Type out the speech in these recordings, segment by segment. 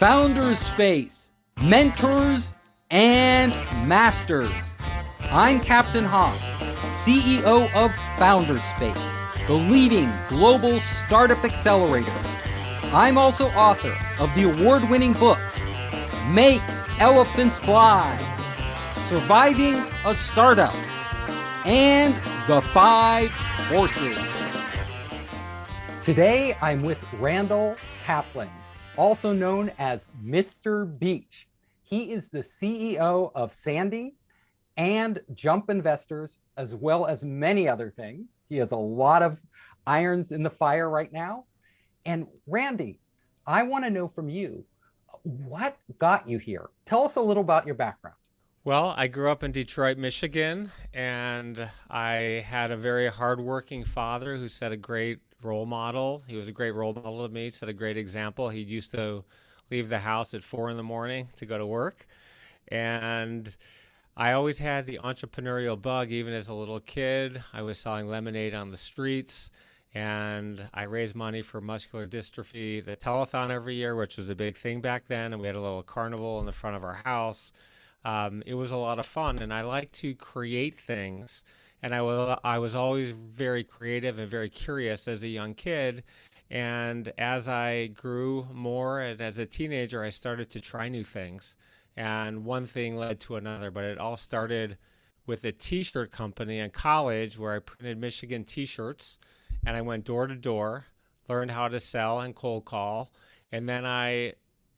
Founders Space, Mentors and Masters. I'm Captain Hawk, CEO of Founders Space, the leading global startup accelerator. I'm also author of the award-winning books, Make Elephants Fly, Surviving a Startup, and The 5 Forces. Today, I'm with Randall Kaplan, also known as Mr. Beach. He is the CEO of Sandy and Jump Investors, as well as many other things. He has a lot of irons in the fire right now. And Randy, I want to know from you, what got you here? Tell us a little about your background. Well, I grew up in Detroit, Michigan, and I had a very hardworking father who set a great role model. He was a great role model to me, set a great example. He used to leave the house at 4 a.m. to go to work. And I always had the entrepreneurial bug, even as a little kid. I was selling lemonade on the streets, and I raised money for muscular dystrophy, the telethon every year, which was a big thing back then. And we had a little carnival in the front of our house. It was a lot of fun, and I like to create things. And I was always very creative and very curious as a young kid. And as I grew more and as a teenager, I started to try new things. And one thing led to another, but it all started with a t-shirt company in college where I printed Michigan t-shirts, and I went door to door, learned how to sell and cold call. And then I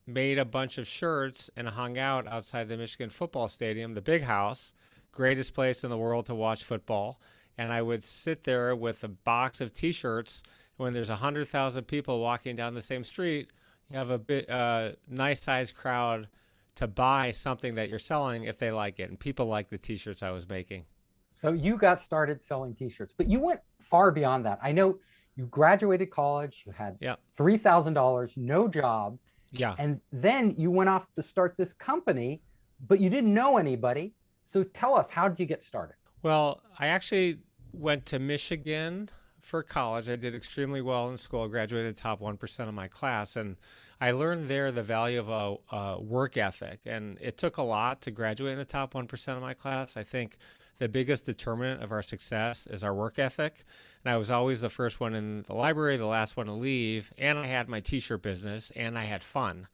made a bunch of shirts and hung out outside the Michigan football stadium, the big house, greatest place in the world to watch football. And I would sit there with a box of t-shirts. When there's 100,000 people walking down the same street, you have a nice sized crowd to buy something that you're selling if they like it. And people like the t-shirts I was making. So you got started selling t-shirts, but you went far beyond that. I know you graduated college, you had $3,000, no job. Yeah. And then you went off to start this company, but you didn't know anybody. So tell us, how did you get started? Well, I actually went to Michigan for college. I did extremely well in school, graduated top 1% of my class. And I learned there the value of a work ethic. And it took a lot to graduate in the top 1% of my class. I think the biggest determinant of our success is our work ethic. And I was always the first one in the library, the last one to leave. And I had my t-shirt business, and I had fun.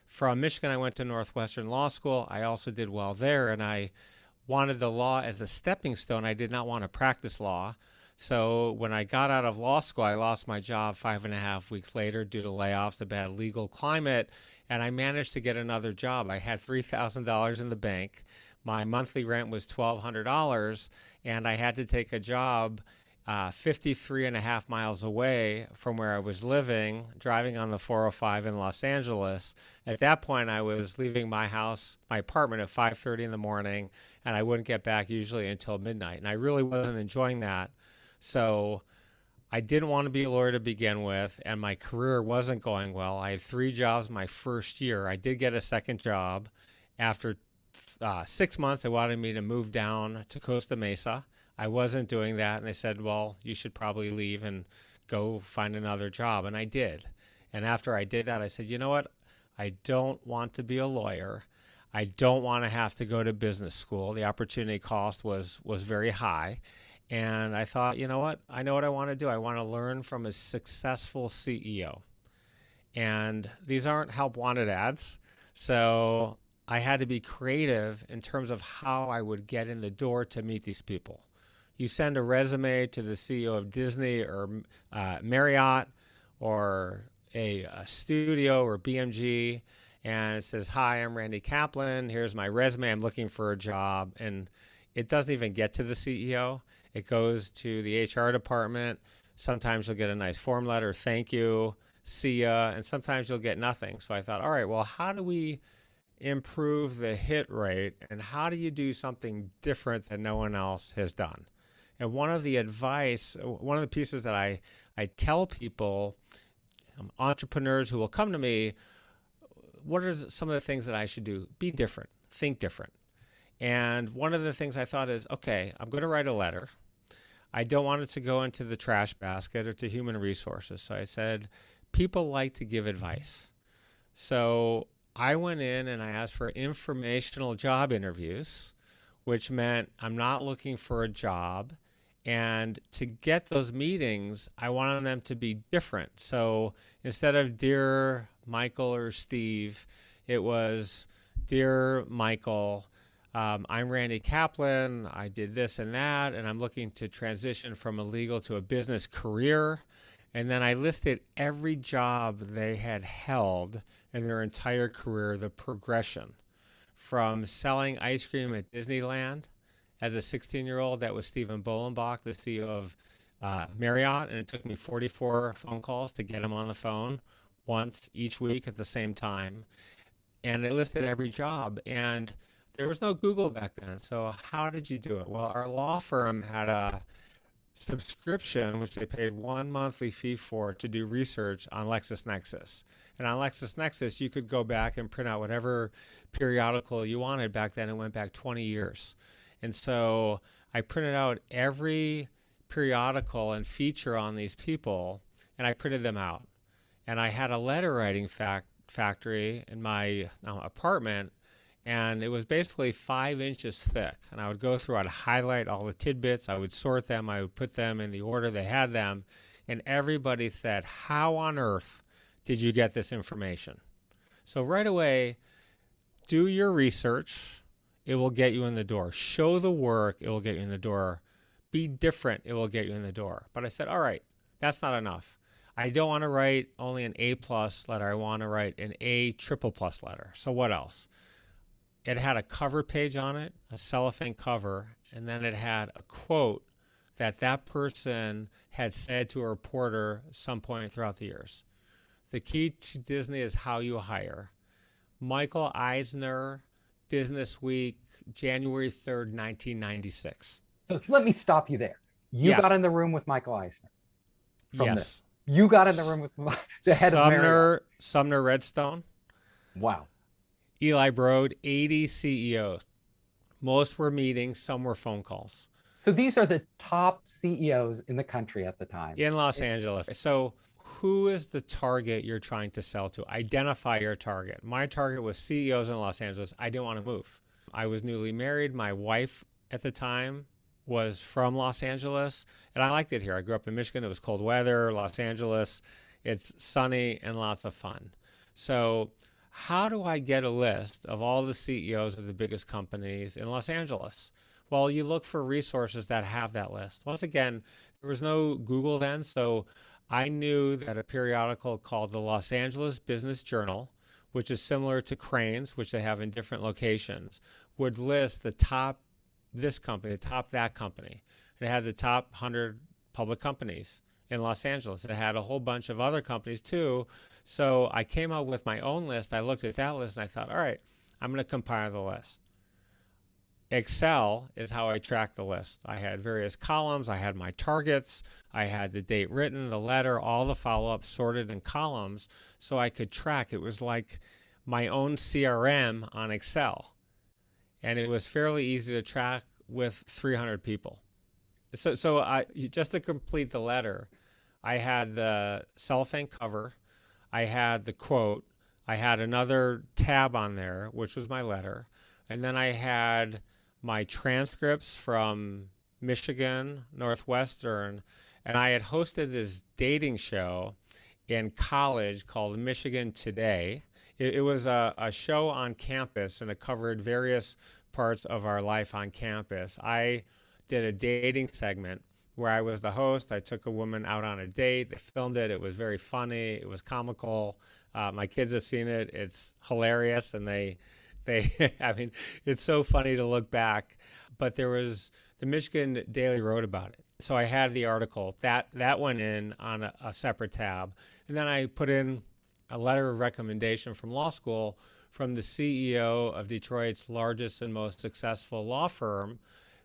From Michigan, I went to Northwestern Law School. I also did well there, and I wanted the law as a stepping stone. I did not want to practice law. So when I got out of law school, I lost my job 5.5 weeks later due to layoffs, a bad legal climate, and I managed to get another job. I had $3,000 in the bank. My monthly rent was $1,200, and I had to take a job 53.5 miles away from where I was living, driving on the 405 in Los Angeles. At that point, I was leaving my house, my apartment at 5:30 in the morning, and I wouldn't get back usually until midnight. And I really wasn't enjoying that. So I didn't want to be a lawyer to begin with, and my career wasn't going well. I had 3 jobs my first year. I did get a second job. After 6 months, they wanted me to move down to Costa Mesa. I wasn't doing that, and they said, well, you should probably leave and go find another job, and I did. And after I did that, I said, you know what? I don't want to be a lawyer. I don't want to have to go to business school. The opportunity cost was very high. And I thought, you know what? I know what I want to do. I want to learn from a successful CEO. And these aren't help wanted ads. So I had to be creative in terms of how I would get in the door to meet these people. You send a resume to the CEO of Disney or Marriott or a studio or BMG, and it says, hi, I'm Randy Kaplan. Here's my resume. I'm looking for a job. And it doesn't even get to the CEO. It goes to the HR department. Sometimes you'll get a nice form letter, thank you, see ya, and sometimes you'll get nothing. So I thought, all right, well, how do we improve the hit rate, and how do you do something different that no one else has done? And one of the pieces that I tell people, entrepreneurs who will come to me, what are some of the things that I should do? Be different, think different. And one of the things I thought is, okay, I'm going to write a letter. I don't want it to go into the trash basket or to human resources. So I said, people like to give advice. So I went in and I asked for informational job interviews, which meant I'm not looking for a job. And to get those meetings, I wanted them to be different. So instead of Dear Michael or Steve, it was Dear Michael, I'm Randy Kaplan. I did this and that, and I'm looking to transition from a legal to a business career. And then I listed every job they had held in their entire career, the progression from selling ice cream at Disneyland as a 16-year-old. That was Stephen Bolenbach, the CEO of Marriott, and it took me 44 phone calls to get him on the phone once each week at the same time. And it listed every job. And there was no Google back then. So how did you do it? Well, our law firm had a subscription, which they paid one monthly fee for to do research on LexisNexis. And on LexisNexis, you could go back and print out whatever periodical you wanted. Back then. It went back 20 years. And so I printed out every periodical and feature on these people, and I printed them out. And I had a letter writing factory in my apartment, and it was basically 5 inches thick. And I would go through, I'd highlight all the tidbits, I would sort them, I would put them in the order they had them, and everybody said, how on earth did you get this information? So right away, do your research. It will get you in the door. Show the work, it will get you in the door. Be different, it will get you in the door. But I said, all right, that's not enough. I don't want to write only an A+ letter. I want to write an A++ letter. So what else? It had a cover page on it, a cellophane cover, and then it had a quote that person had said to a reporter some point throughout the years. The key to Disney is how you hire. Michael Eisner, Business Week, January 3rd, 1996. So let me stop you there. You got in the room with Michael Eisner. Yes. You got in the room with the head of Marriott. Sumner Redstone. Wow. Eli Broad, 80 CEOs. Most were meetings, some were phone calls. So these are the top CEOs in the country at the time. In Los Angeles. So who is the target you're trying to sell to? Identify your target. My target was CEOs in Los Angeles. I didn't want to move. I was newly married. My wife at the time was from Los Angeles, and I liked it here. I grew up in Michigan. It was cold weather. Los Angeles, it's sunny and lots of fun. So how do I get a list of all the CEOs of the biggest companies in Los Angeles? Well, you look for resources that have that list. Once again, there was no Google then, so I knew that a periodical called the Los Angeles Business Journal, which is similar to Crane's, which they have in different locations, would list the top this company, the top that company. And it had the top 100 public companies in Los Angeles. It had a whole bunch of other companies too. So I came up with my own list. I looked at that list and I thought, all right, I'm going to compile the list. Excel is how I tracked the list. I had various columns. I had my targets. I had the date written, the letter, all the follow-ups sorted in columns so I could track. It was like my own CRM on Excel. And it was fairly easy to track with 300 people. So just to complete the letter, I had the cellophane cover. I had the quote. I had another tab on there, which was my letter. And then I had my transcripts from Michigan, Northwestern, and I had hosted this dating show in college called Michigan Today. It was a show on campus, and it covered various parts of our life on campus. I did a dating segment where I was the host. I took a woman out on a date. They filmed it. It was very funny. It was comical. My kids have seen it. It's hilarious, and they I mean, it's so funny to look back. But there was the Michigan Daily wrote about it. So I had the article that went in on a separate tab, and then I put in a letter of recommendation from law school from the CEO of Detroit's largest and most successful law firm,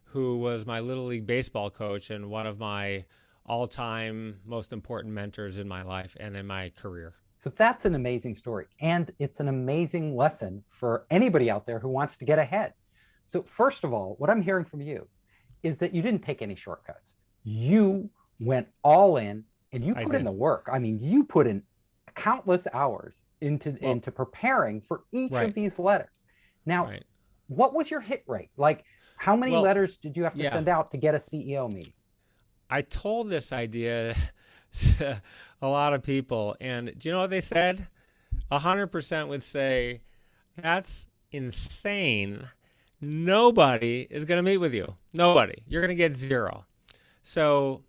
who was my Little League baseball coach and one of my all-time most important mentors in my life and in my career. So that's an amazing story. And it's an amazing lesson for anybody out there who wants to get ahead. So first of all, what I'm hearing from you is that you didn't take any shortcuts. You went all in and you put in the work. I mean, you put in a countless hours Well, into preparing for each of right, these letters. Now, right. what was your hit rate? Like, how many Well, letters did you have to yeah. send out to get a CEO meeting? I told this idea to a lot of people, and do you know what they said? 100% would say, that's insane. Nobody is going to meet with you. Nobody. You're going to get zero. So,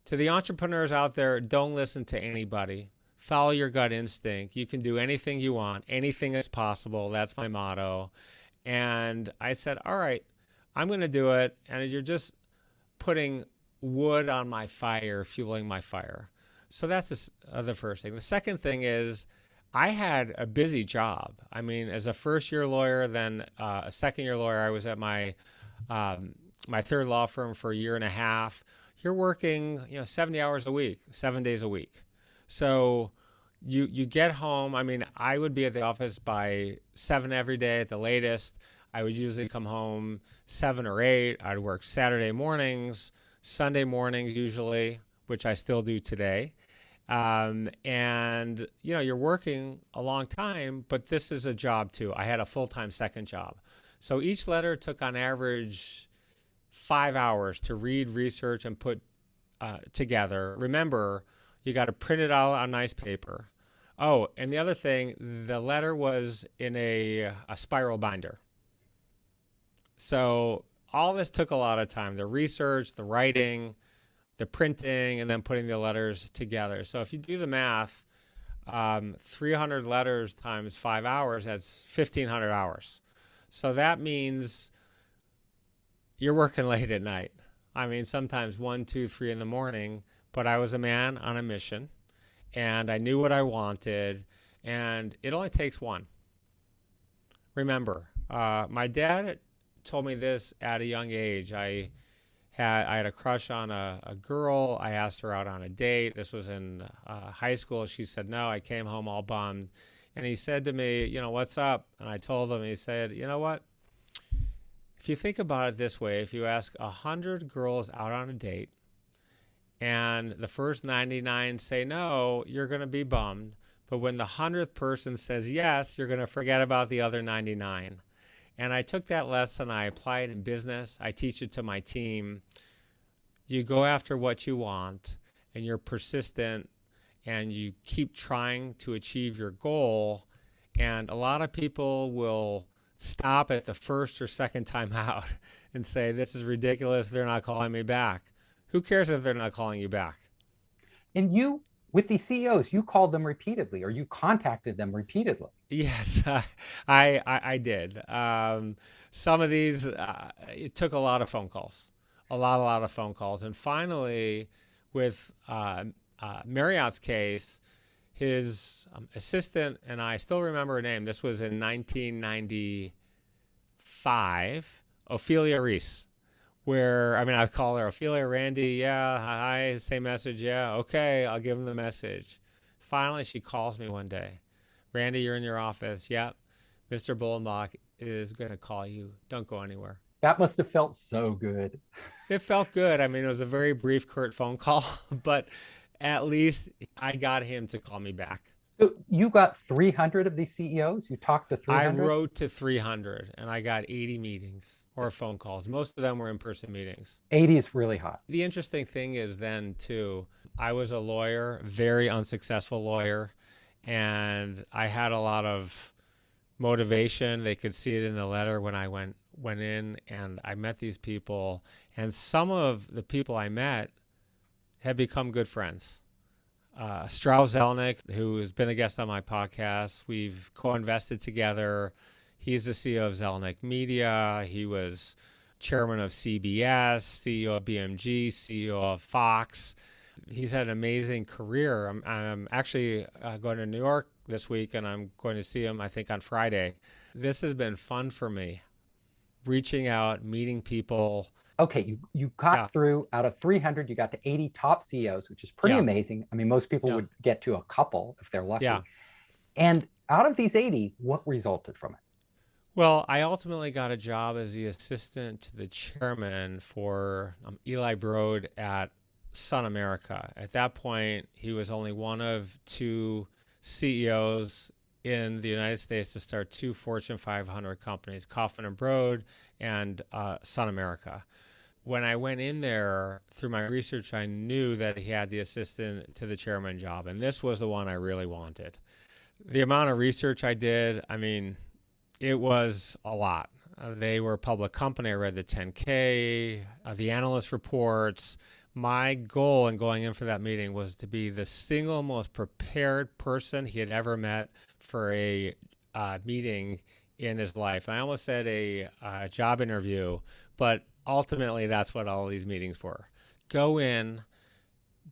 to the entrepreneurs out there, don't listen to anybody. Follow your gut instinct. You can do anything you want, anything is possible. That's my motto. And I said, all right, I'm going to do it. And you're just putting wood on my fire, fueling my fire. So that's the first thing. The second thing is I had a busy job. I mean, as a first-year lawyer, then a second-year lawyer, I was at my third law firm for a year and a half. You're working, 70 hours a week, 7 days a week. So you get home. I mean, I would be at the office by 7 every day at the latest. I would usually come home 7 or 8. I'd work Saturday mornings, Sunday mornings usually, which I still do today. And you're working a long time, but this is a job too. I had a full-time second job. So each letter took on average 5 hours to read, research, and put together. Remember, you got to print it out on nice paper. Oh, and the other thing, the letter was in a spiral binder. So all this took a lot of time, the research, the writing, the printing, and then putting the letters together. So if you do the math, 300 letters times 5 hours, that's 1,500 hours. So that means you're working late at night. I mean, sometimes 1, 2, 3 in the morning, but I was a man on a mission, and I knew what I wanted, and it only takes one. Remember, my dad told me this at a young age. I had a crush on a girl. I asked her out on a date. This was in high school. She said no. I came home all bummed. And he said to me, what's up? And I told him, he said, you know what? If you think about it this way, if you ask 100 girls out on a date and the first 99 say no, you're going to be bummed. But when the 100th person says yes, you're going to forget about the other 99. And I took that lesson, I applied it in business, I teach it to my team. You go after what you want, and you're persistent, and you keep trying to achieve your goal. And a lot of people will stop at the first or second time out and say, this is ridiculous, they're not calling me back. Who cares if they're not calling you back? And you, with these CEOs, you called them repeatedly or you contacted them repeatedly. Yes, I did. Some of these, it took a lot of phone calls, a lot of phone calls. And finally, with Marriott's case, his assistant, and I still remember her name, this was in 1995, Ophelia Reese, where, I mean, I call her Ophelia, Randy, yeah, hi, same message, yeah, okay, I'll give him the message. Finally, she calls me one day. Randy, you're in your office. Yep. Mr. Bullenbach is going to call you. Don't go anywhere. That must have felt so good. It felt good. I mean, it was a very brief, curt phone call, but at least I got him to call me back. So you got 300 of these CEOs? You talked to I 300? wrote to 300 and I got 80 meetings or phone calls. Most of them were in-person meetings. 80 is really hot. The interesting thing is then, too, I was a lawyer, very unsuccessful lawyer, and I had a lot of motivation. They could see it in the letter when I went in, and I met these people, and some of the people I met have become good friends. Strauss Zelnick, who has been a guest on my podcast, we've co-invested together. He's the CEO of Zelnick Media. He was chairman of CBS, CEO of BMG, CEO of Fox. He's had an amazing career. I'm actually going to New York this week, and I'm going to see him, I think, on Friday. This has been fun for me, reaching out, meeting people. Okay, you got through, out of 300, you got to 80 top CEOs, which is pretty amazing. I mean, most people would get to a couple if they're lucky. Yeah. And out of these 80, what resulted from it? Well, I ultimately got a job as the assistant to the chairman for Eli Broad at Sun America. At that point, he was only one of two CEOs in the United States to start 2 Fortune 500 companies, Kaufman and Broad and Sun America. When I went in there, through my research, I knew that he had the assistant to the chairman job, and this was the one I really wanted. The amount of research I did, I mean, it was a lot. They were a public company. I read the 10K, the analyst reports. My goal in going in for that meeting was to be the single most prepared person he had ever met for a meeting in his life. And I almost said a job interview, but ultimately that's what all these meetings were. Go in,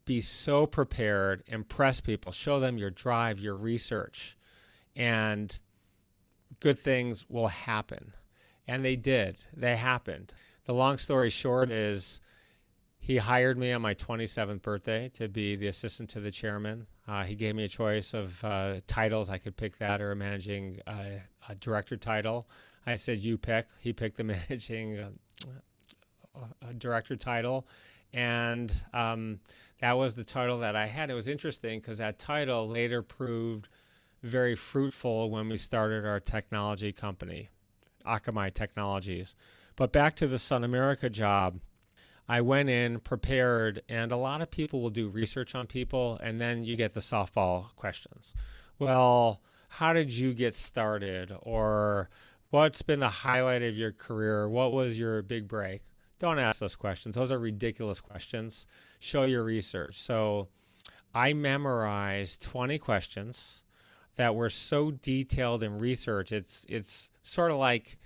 be so prepared, impress people, show them your drive, your research, and good things will happen. And they did. They happened. The long story short is he hired me on my 27th birthday to be the assistant to the chairman. He gave me a choice of titles. I could pick that or a managing director title. I said, you pick. He picked the managing director title. And that was the title that I had. It was interesting because that title later proved very fruitful when we started our technology company, Akamai Technologies. But back to the Sun America job, I went in prepared, and a lot of people will do research on people, and then you get the softball questions. Well, how did you get started? Or what's been the highlight of your career? What was your big break? Don't ask those questions. Those are ridiculous questions. Show your research. So I memorized 20 questions that were so detailed in research. It's sort of like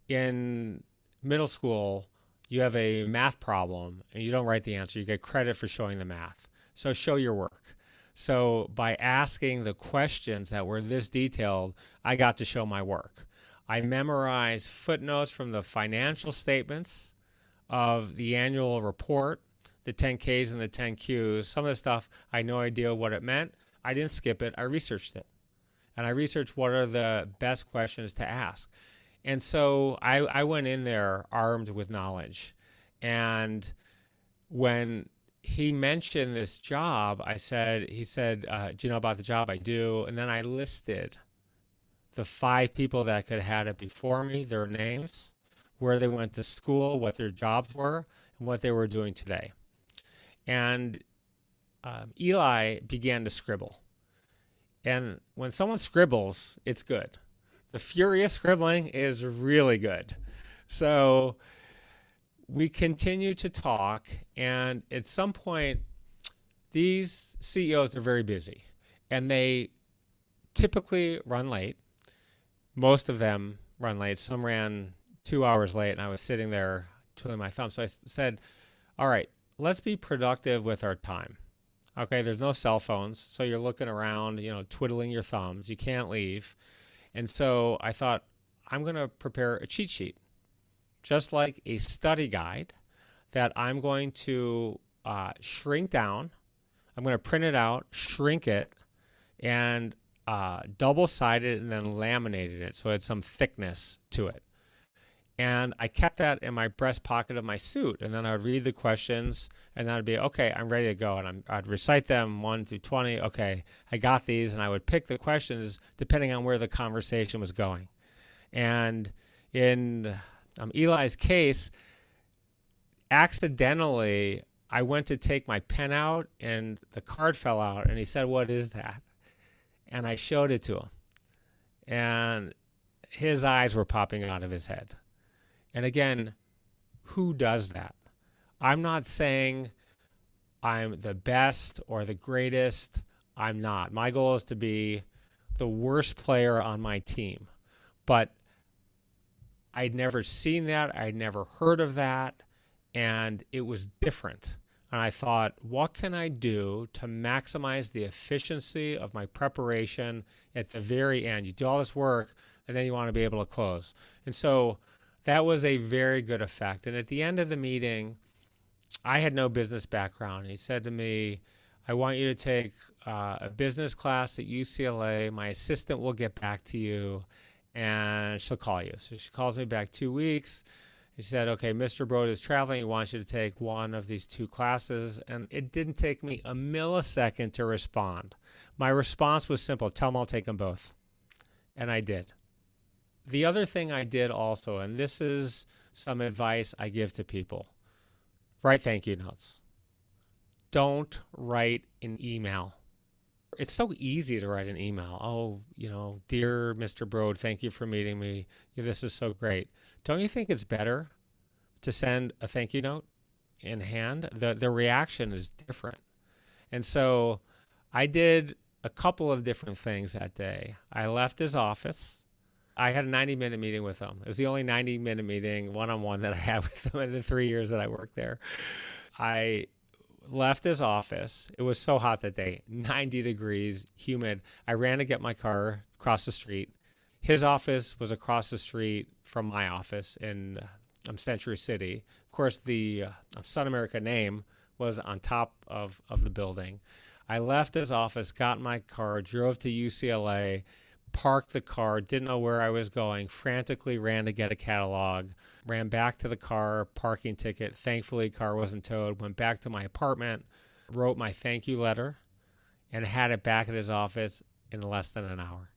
in middle school, you have a math problem and you don't write the answer. You get credit for showing the math. So show your work. So by asking the questions that were this detailed, I got to show my work. I memorized footnotes from the financial statements of the annual report, the 10Ks and the 10Qs. Some of the stuff, I had no idea what it meant. I didn't skip it. I researched it. And I researched what are the best questions to ask. And so I went in there armed with knowledge. And when he mentioned this job, he said, do you know about the job? I do. And then I listed the 5 people that could have had it before me, their names, where they went to school, what their jobs were, and what they were doing today. And Eli began to scribble. And when someone scribbles, it's good. The furious scribbling is really good. So we continue to talk, and at some point, these CEOs are very busy, and they typically run late. Most of them run late. Some ran 2 hours late, and I was sitting there twiddling my thumbs. So I said, all right, let's be productive with our time. Okay, there's no cell phones, so you're looking around, twiddling your thumbs. You can't leave. And so I thought, I'm going to prepare a cheat sheet, just like a study guide that I'm going to shrink down. I'm going to print it out, shrink it, and double-sided and then laminated it so it had some thickness to it. And I kept that in my breast pocket of my suit. And then I would read the questions, and then I'd be, okay, I'm ready to go. And I'd recite them 1 through 20. Okay, I got these. And I would pick the questions depending on where the conversation was going. And in Eli's case, accidentally, I went to take my pen out, and the card fell out. And he said, what is that? And I showed it to him. And his eyes were popping out of his head. And again, who does that? I'm not saying I'm the best or the greatest. I'm not. My goal is to be the worst player on my team. But I'd never seen that. I'd never heard of that. And it was different. And I thought, what can I do to maximize the efficiency of my preparation at the very end? You do all this work, and then you want to be able to close. And so that was a very good effect. And at the end of the meeting, I had no business background. He said to me, I want you to take a business class at UCLA. My assistant will get back to you, and she'll call you. So she calls me back 2 weeks, He said, okay, Mr. Broad is traveling. He wants you to take one of these 2 classes. And it didn't take me a millisecond to respond. My response was simple: tell him I'll take them both. And I did. The other thing I did also, and this is some advice I give to people: write thank you notes. Don't write an email. It's so easy to write an email. Oh, dear Mr. Broad, thank you for meeting me. This is so great. Don't you think it's better to send a thank you note in hand? The reaction is different. And so I did a couple of different things that day. I left his office. I had a 90-minute meeting with him. It was the only 90-minute meeting one-on-one that I had with him in the 3 years that I worked there. I left his office. It was so hot that day, 90 degrees, humid. I ran to get my car across the street. His office was across the street from my office in Century City. Of course, the Sun America name was on top of the building. I left his office, got in my car, drove to UCLA, parked the car, didn't know where I was going, frantically ran to get a catalog, ran back to the car, parking ticket. Thankfully, car wasn't towed. Went back to my apartment, wrote my thank you letter, and had it back at his office in less than an hour.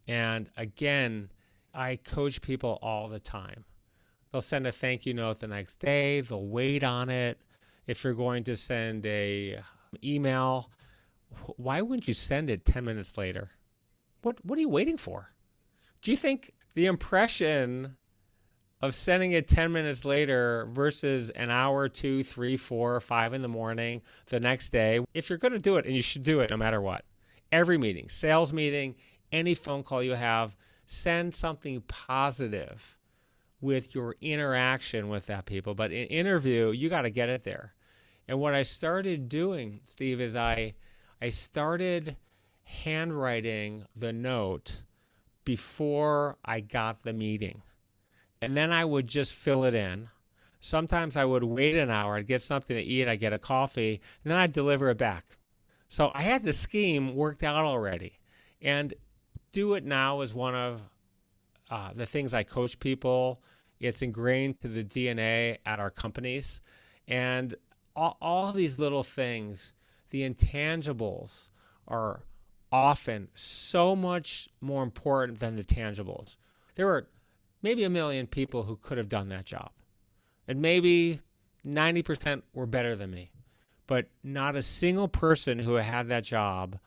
And again, I coach people all the time. They'll send a thank you note the next day. They'll wait on it. If you're going to send a email, why wouldn't you send it 10 minutes later? What are you waiting for? Do you think the impression of sending it 10 minutes later versus an hour, 2, 3, 4, 5 in the morning the next day, if you're going to do it, and you should do it no matter what, every meeting, sales meeting, any phone call you have, send something positive with your interaction with that people. But in interview, you got to get it there. And what I started doing, Steve, is I started handwriting the note before I got the meeting. And then I would just fill it in. Sometimes I would wait an hour, I'd get something to eat, I'd get a coffee, and then I'd deliver it back. So I had the scheme worked out already. And do it now is one of the things I coach people. It's ingrained to the DNA at our companies. And all these little things, the intangibles, are often so much more important than the tangibles. There were maybe 1 million people who could have done that job. And maybe 90% were better than me. But not a single person who had that job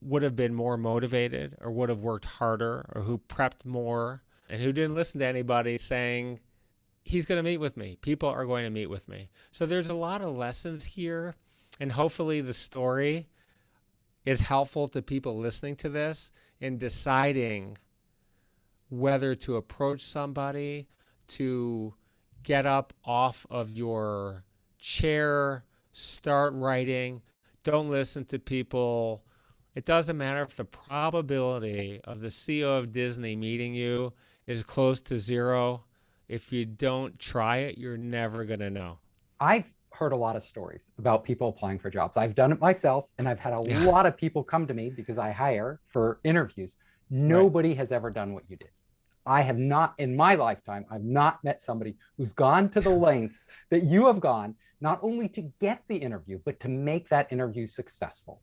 would have been more motivated or would have worked harder or who prepped more and who didn't listen to anybody saying, he's going to meet with me. People are going to meet with me. So there's a lot of lessons here. And hopefully the story is helpful to people listening to this in deciding whether to approach somebody, to get up off of your chair, start writing. Don't listen to people. It doesn't matter if the probability of the CEO of Disney meeting you is close to 0. If you don't try it, you're never going to know. I've heard a lot of stories about people applying for jobs. I've done it myself, and I've had a lot of people come to me because I hire for interviews. Nobody has ever done what you did. I have not, in my lifetime, I've not met somebody who's gone to the lengths that you have gone, not only to get the interview, but to make that interview successful.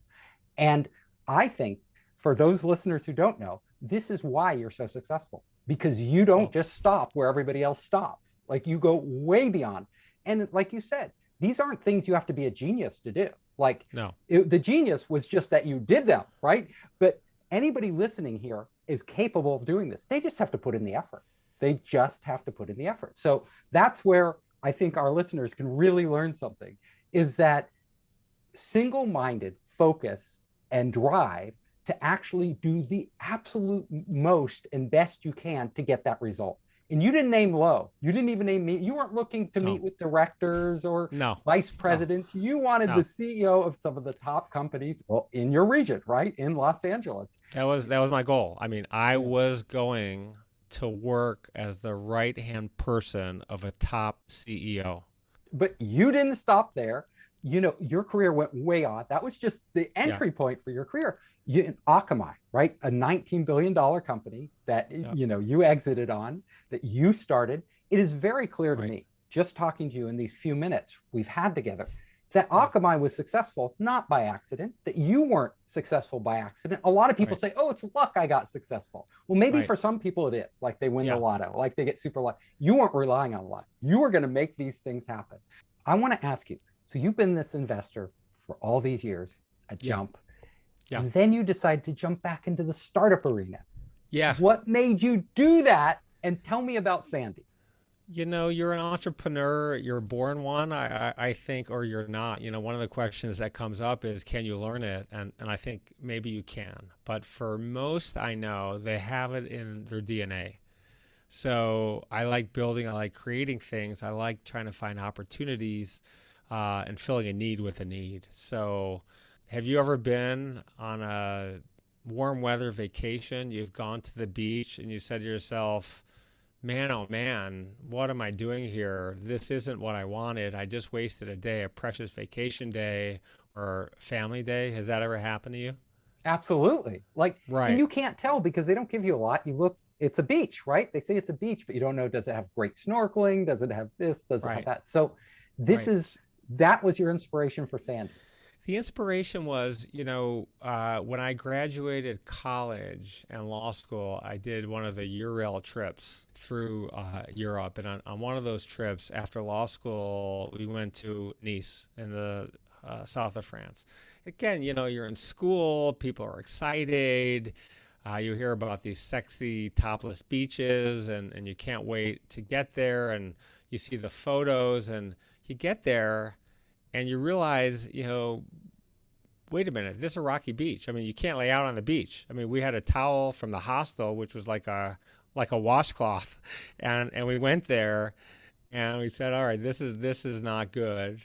And I think for those listeners who don't know, this is why you're so successful, because you don't just stop where everybody else stops. Like, you go way beyond. And like you said, these aren't things you have to be a genius to do. Like, the genius was just that you did them, right? But anybody listening here is capable of doing this. They just have to put in the effort. They just have to put in the effort. So that's where I think our listeners can really learn something, is that single-minded focus and drive to actually do the absolute most and best you can to get that result. And you didn't name low. You didn't even name me. You weren't looking to meet with directors or vice presidents. You wanted the CEO of some of the top companies, well, in your region, right? In Los Angeles. That was my goal. I mean, I was going to work as the right-hand person of a top CEO. But you didn't stop there. You know, your career went way on. That was just the entry point for your career. Akamai, right? A $19 billion company that, you know, you exited on, that you started. It is very clear to Right. me, just talking to you in these few minutes we've had together, that Right. Akamai was successful not by accident, that you weren't successful by accident. A lot of people Right. say, oh, it's luck I got successful. Well, maybe Right. for some people it is, like they win the Yeah. lotto, like they get super lucky. You weren't relying on luck. You were going to make these things happen. I want to ask you, so you've been this investor for all these years at Yeah. Jump, Yeah. and then you decide to jump back into the startup arena. Yeah. What made you do that? And tell me about Sandy. You're an entrepreneur, you're born one, I think, or you're not. One of the questions that comes up is, can you learn it? And I think maybe you can. But for most I know, they have it in their DNA. So I like building, I like creating things, I like trying to find opportunities and filling a need with a need. So have you ever been on a warm weather vacation? You've gone to the beach and you said to yourself, man, oh man, what am I doing here? This isn't what I wanted. I just wasted a day, a precious vacation day or family day. Has that ever happened to you? Absolutely. Like, and Right, you can't tell because they don't give you a lot. You look, it's a beach, right? They say it's a beach, but you don't know, does it have great snorkeling? Does it have this? Does it have right, that? So this right. is, that was your inspiration for Sandy. The inspiration was, when I graduated college and law school, I did one of the Eurail trips through Europe. And on one of those trips after law school, we went to Nice in the south of France. Again, you're in school, people are excited. You hear about these sexy topless beaches, and you can't wait to get there. And you see the photos, and you get there and you realize, wait a minute, this is a rocky beach. I mean, you can't lay out on the beach. I mean, we had a towel from the hostel, which was like a washcloth, and we went there, and we said, all right, this is not good.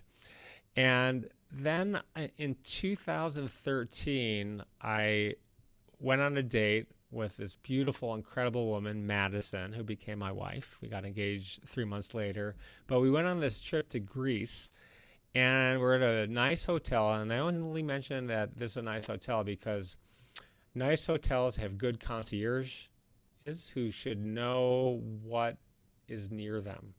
And then in 2013, I went on a date with this beautiful, incredible woman, Madison, who became my wife. We got engaged 3 months later, but we went on this trip to Greece and we're at a nice hotel. And I only mention that this is a nice hotel because nice hotels have good concierges who should know what is near them.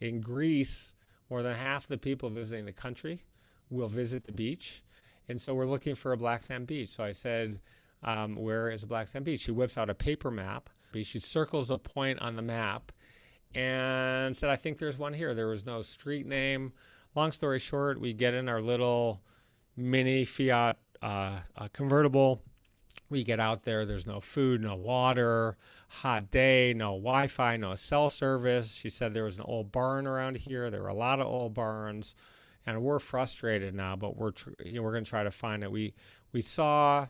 In Greece, more than half the people visiting the country will visit the beach. And so we're looking for a black sand beach. So I said, where is a black sand beach? She whips out a paper map. She circles a point on the map and said, I think there's one here. There was no street name. Long story short, we get in our little mini Fiat convertible. We get out there. There's no food, no water, hot day, no Wi-Fi, no cell service. She said there was an old barn around here. There were a lot of old barns, and we're frustrated now. But we're going to try to find it. We saw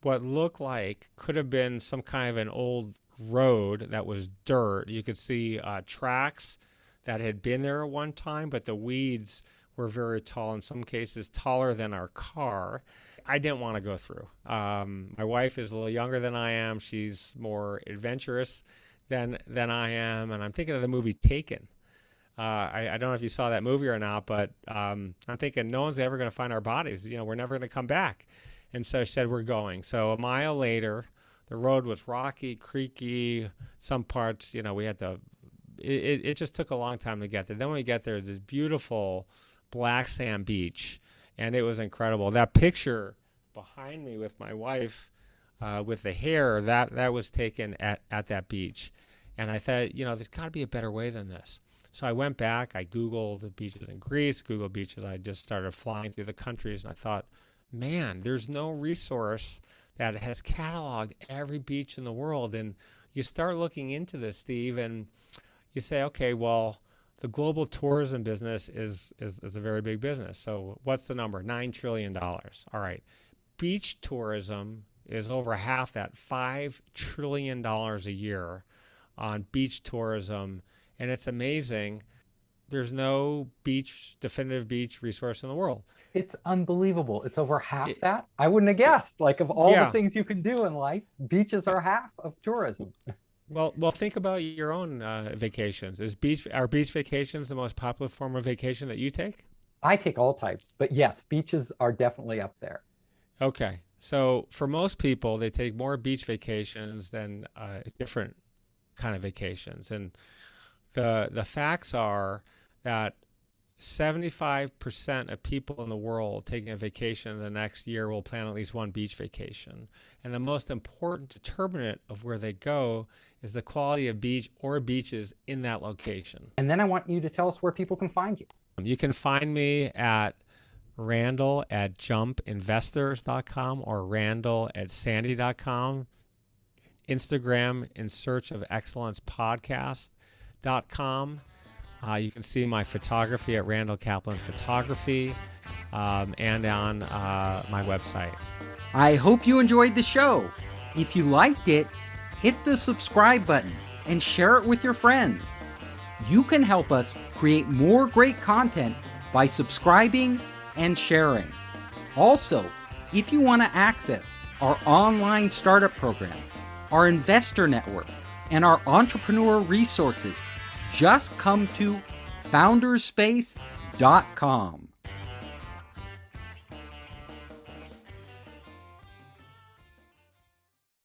what looked like could have been some kind of an old road that was dirt. You could see tracks that had been there at one time, but the weeds were very tall, in some cases taller than our car. I didn't want to go through. My wife is a little younger than I am. She's more adventurous than I am, and I'm thinking of the movie Taken. I don't know if you saw that movie or not, but I'm thinking no one's ever going to find our bodies. We're never going to come back. And so she said, we're going. So a mile later, the road was rocky, creaky. Some parts, we had to, it just took a long time to get there. Then when we get there, this beautiful black sand beach, and it was incredible. That picture behind me with my wife with the hair, that was taken at that beach. And I thought, there's got to be a better way than this. So I went back, I Googled beaches in Greece, Googled beaches. I just started flying through the countries, and I thought, man, there's no resource that has cataloged every beach in the world. And you start looking into this, Steve, and you say, okay, well, the global tourism business is a very big business. So what's the number? $9 trillion. All right. Beach tourism is over half that, $5 trillion a year on beach tourism. And it's amazing. There's no definitive beach resource in the world. It's unbelievable. It's over half It, that. I wouldn't have it, guessed. Like, of all the yeah. things you can do in life, beaches are half of tourism. Well, think about your own vacations. Are beach vacations the most popular form of vacation that you take? I take all types, but yes, beaches are definitely up there. Okay, so for most people, they take more beach vacations than different kind of vacations, and The facts are that 75% of people in the world taking a vacation in the next year will plan at least one beach vacation. And the most important determinant of where they go is the quality of beach or beaches in that location. And then I want you to tell us where people can find you. You can find me at Randall@jumpinvestors.com or Randall@sandy.com. Instagram in search of excellence podcast.com. You can see my photography at Randall Kaplan Photography and on my website. I hope you enjoyed the show. If you liked it, hit the subscribe button and share it with your friends. You can help us create more great content by subscribing and sharing. Also, if you want to access our online startup program, our investor network, and our entrepreneur resources, just come to founderspace.com.